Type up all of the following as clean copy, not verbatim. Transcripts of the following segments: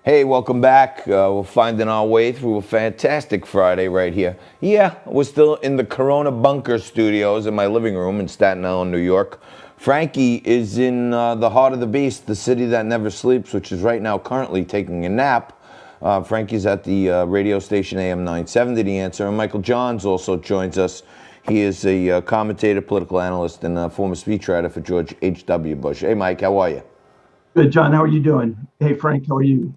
Hey, welcome back. We're finding our way through a fantastic Friday right here. Yeah, we're still in the Corona Bunker studios in my living room in Staten Island, New York. Frankie is in the heart of the beast, the city that never sleeps, which is right now currently taking a nap. Frankie's at the radio station AM 970, The Answer. And Michael Johns also joins us. He is a commentator, political analyst, and a former speechwriter for George H.W. Bush. Hey, Mike, how are you? Good, John. How are you doing? Hey, Frank, how are you?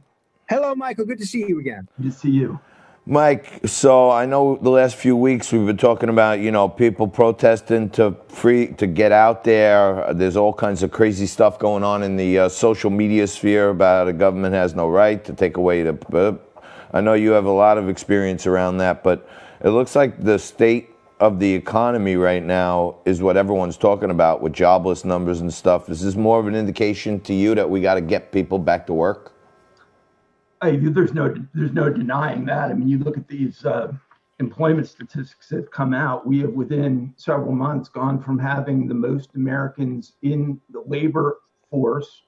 Hello, Michael. Good to see you again. Good to see you. Mike, so I know the last few weeks we've been talking about, people protesting to get out there. There's all kinds of crazy stuff going on in the social media sphere about the government has no right to take away the. I know you have a lot of experience around that, but it looks like the state of the economy right now is what everyone's talking about with jobless numbers and stuff. Is this more of an indication to you that we got to get people back to work? There's no denying that. I mean, you look at these employment statistics that have come out. We have, within several months, gone from having the most Americans in the labor force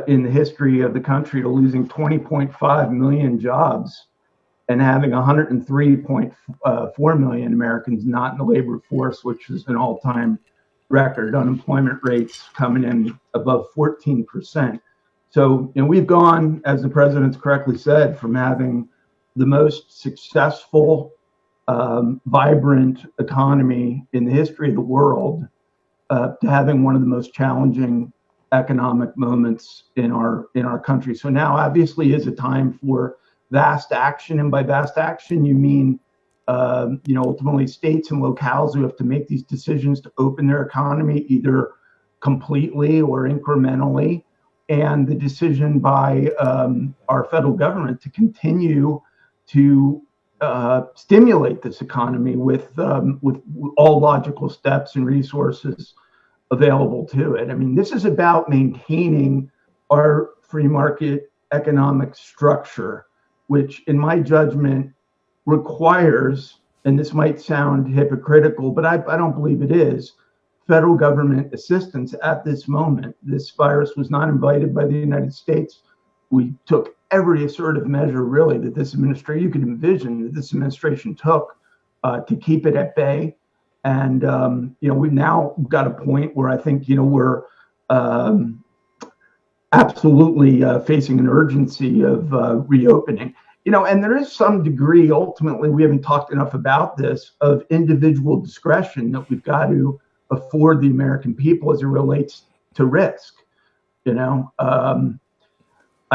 in the history of the country to losing 20.5 million jobs and having 103.4 million Americans not in the labor force, which is an all-time record. Unemployment rates coming in above 14%. So, we've gone, as the president's correctly said, from having the most successful, vibrant economy in the history of the world to having one of the most challenging economic moments in our country. So now, obviously, is a time for vast action, and by vast action, you mean, ultimately states and locales who have to make these decisions to open their economy either completely or incrementally. And the decision by our federal government to continue to stimulate this economy with all logical steps and resources available to it. I mean, this is about maintaining our free market economic structure, which, in my judgment, requires, and this might sound hypocritical, but I don't believe it is, federal government assistance at this moment. This virus was not invited by the United States. We took every assertive measure, really, that this administration, you could envision that this administration took to keep it at bay. And, we've now got a point where I think, we're absolutely facing an urgency of reopening. And there is some degree, ultimately, we haven't talked enough about this, of individual discretion that we've got to afford the American people as it relates to risk. I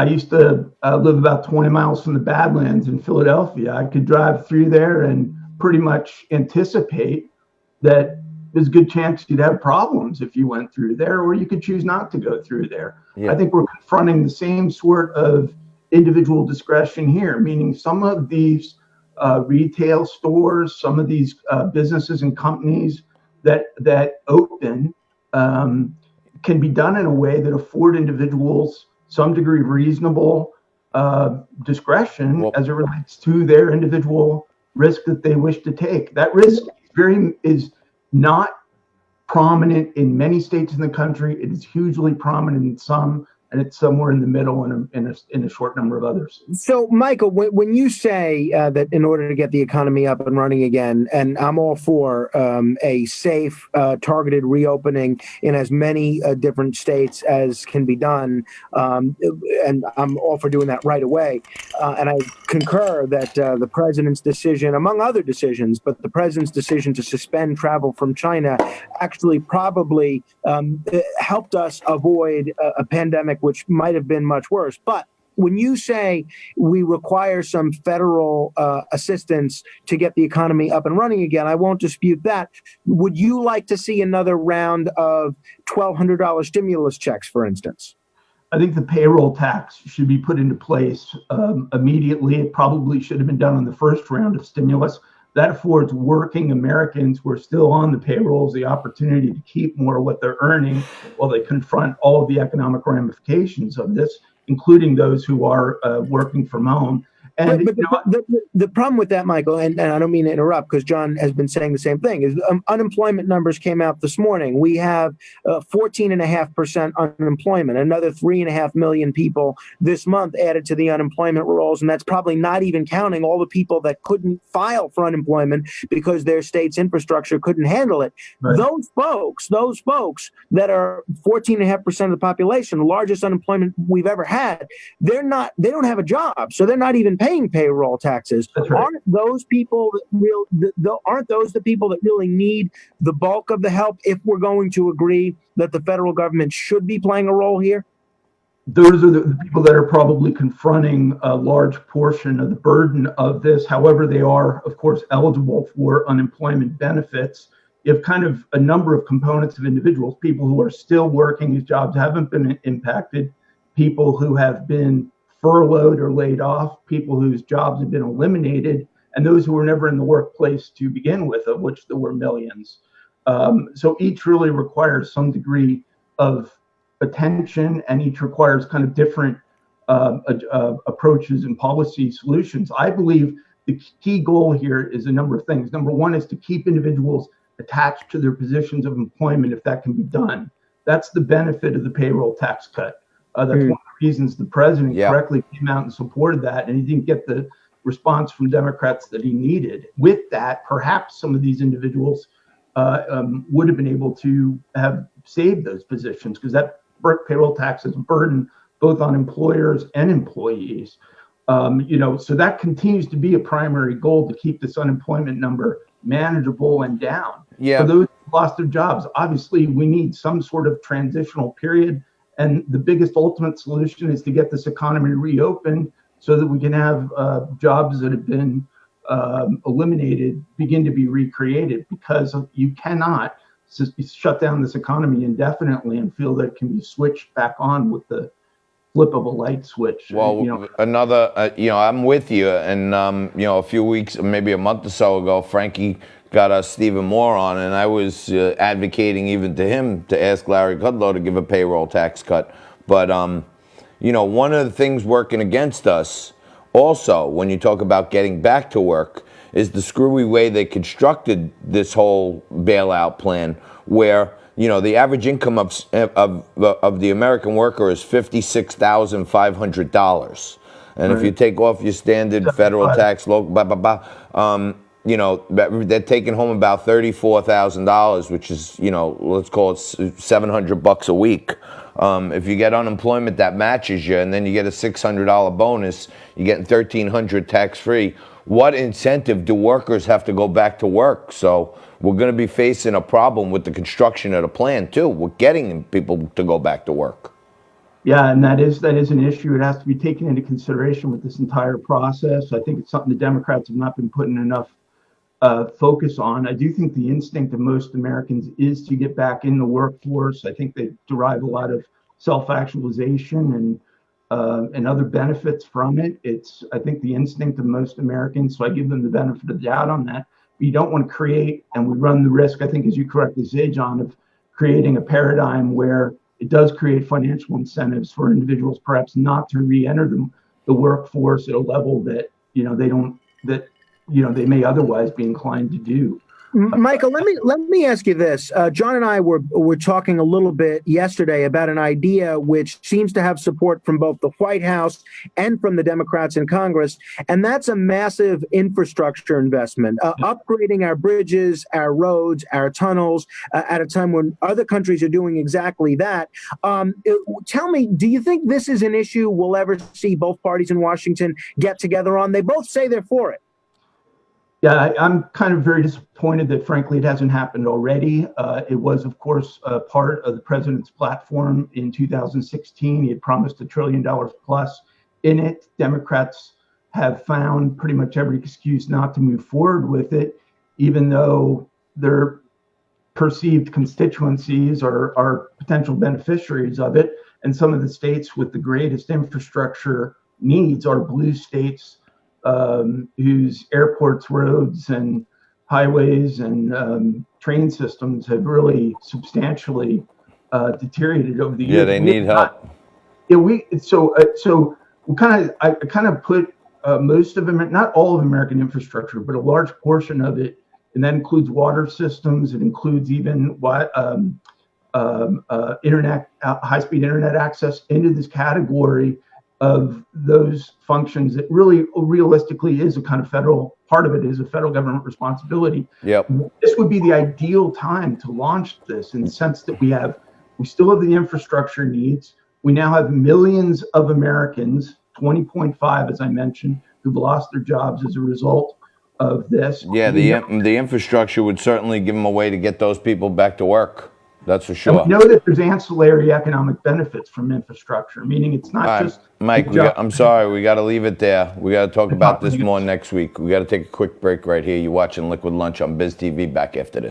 used to live about 20 miles from the Badlands in Philadelphia. I could drive through there and pretty much anticipate that there's a good chance you'd have problems if you went through there, or you could choose not to go through there. Yeah. I think we're confronting the same sort of individual discretion here, meaning some of these retail stores, some of these businesses and companies that open can be done in a way that afford individuals some degree of reasonable discretion as it relates to their individual risk that they wish to take. That risk is not prominent in many states in the country. It is hugely prominent in some, and it's somewhere in the middle in a short number of others. So, Michael, when you say that in order to get the economy up and running again, and I'm all for a safe, targeted reopening in as many different states as can be done, and I'm all for doing that right away. And I concur that the president's decision, among other decisions, but the president's decision to suspend travel from China actually probably helped us avoid a pandemic which might have been much worse. But when you say we require some federal assistance to get the economy up and running again, I won't dispute that. Would you like to see another round of $1,200 stimulus checks, for instance? I think the payroll tax should be put into place immediately. It probably should have been done on the first round of stimulus. That affords working Americans who are still on the payrolls the opportunity to keep more of what they're earning while they confront all of the economic ramifications of this, including those who are working from home. And But the problem with that, Michael, and I don't mean to interrupt because John has been saying the same thing, is unemployment numbers came out this morning. We have 14.5% unemployment, another 3.5 million people this month added to the unemployment rolls. And that's probably not even counting all the people that couldn't file for unemployment because their state's infrastructure couldn't handle it. Right. Those folks that are 14.5% of the population, the largest unemployment we've ever had, they don't have a job. So they're not even paying payroll taxes. That's right. Aren't those people aren't those the people that really need the bulk of the help if we're going to agree that the federal government should be playing a role here? Those are the people that are probably confronting a large portion of the burden of this. However, they are, of course, eligible for unemployment benefits. You have kind of a number of components of individuals, people who are still working, whose jobs haven't been impacted, people who have been furloughed or laid off, people whose jobs have been eliminated, and those who were never in the workplace to begin with, of which there were millions. So each really requires some degree of attention, and each requires kind of different approaches and policy solutions. I believe the key goal here is a number of things. Number one is to keep individuals attached to their positions of employment if that can be done. That's the benefit of the payroll tax cut. That's one of the reasons the president correctly came out and supported that, and he didn't get the response from Democrats that he needed. With that, perhaps some of these individuals would have been able to have saved those positions, because that payroll tax is a burden both on employers and employees. So that continues to be a primary goal, to keep this unemployment number manageable and down. For those who lost their jobs, obviously we need some sort of transitional period. And the biggest ultimate solution is to get this economy reopened so that we can have jobs that have been eliminated begin to be recreated, because you cannot shut down this economy indefinitely and feel that it can be switched back on with the flip of a light switch. Well, I'm with you. And, a few weeks, maybe a month or so ago, Frankie got us Stephen Moore on, and I was advocating even to him to ask Larry Kudlow to give a payroll tax cut. But, one of the things working against us also, when you talk about getting back to work, is the screwy way they constructed this whole bailout plan, where, the average income of the American worker is $56,500. And if you take off your standard federal tax, they're taking home about $34,000, which is, let's call it $700 a week. If you get unemployment that matches you, and then you get a $600 bonus, you're getting $1,300 tax-free. What incentive do workers have to go back to work? So we're going to be facing a problem with the construction of the plan too. We're getting people to go back to work. Yeah, and that is an issue. It has to be taken into consideration with this entire process. I think it's something the Democrats have not been putting enough focus on. I do think the instinct of most Americans is to get back in the workforce. I think they derive a lot of self-actualization and other benefits from it. It's, I think, the instinct of most Americans, so I give them the benefit of the doubt on that. But you don't want to create, and we run the risk, I think, as you correctly say, John, of creating a paradigm where it does create financial incentives for individuals perhaps not to re-enter the workforce at a level that they may otherwise be inclined to do. Michael, let me ask you this. John and I were talking a little bit yesterday about an idea which seems to have support from both the White House and from the Democrats in Congress, and that's a massive infrastructure investment, upgrading our bridges, our roads, our tunnels, at a time when other countries are doing exactly that. Tell me, do you think this is an issue we'll ever see both parties in Washington get together on? They both say they're for it. Yeah, I'm kind of very disappointed that, frankly, it hasn't happened already. It was, of course, part of the president's platform in 2016. He had promised $1 trillion plus in it. Democrats have found pretty much every excuse not to move forward with it, even though their perceived constituencies are potential beneficiaries of it. And some of the states with the greatest infrastructure needs are blue states, whose airports, roads, and highways and train systems have really substantially deteriorated over the years. Yeah, they need help. I kind of put most of them, not all of American infrastructure, but a large portion of it, and that includes water systems. It includes even internet, high-speed internet access into this category of those functions that really realistically is a kind of federal part of it is a federal government responsibility. Yep. This would be the ideal time to launch this in the sense that we still have the infrastructure needs. We now have millions of Americans, 20.5, as I mentioned, who've lost their jobs as a result of this. Yeah, the infrastructure would certainly give them a way to get those people back to work. That's for sure. And we know that there's ancillary economic benefits from infrastructure, meaning it's not just Mike, I'm sorry, we got to leave it there. We got to talk about this more next week. We got to take a quick break right here. You're watching Liquid Lunch on Biz TV. Back after this.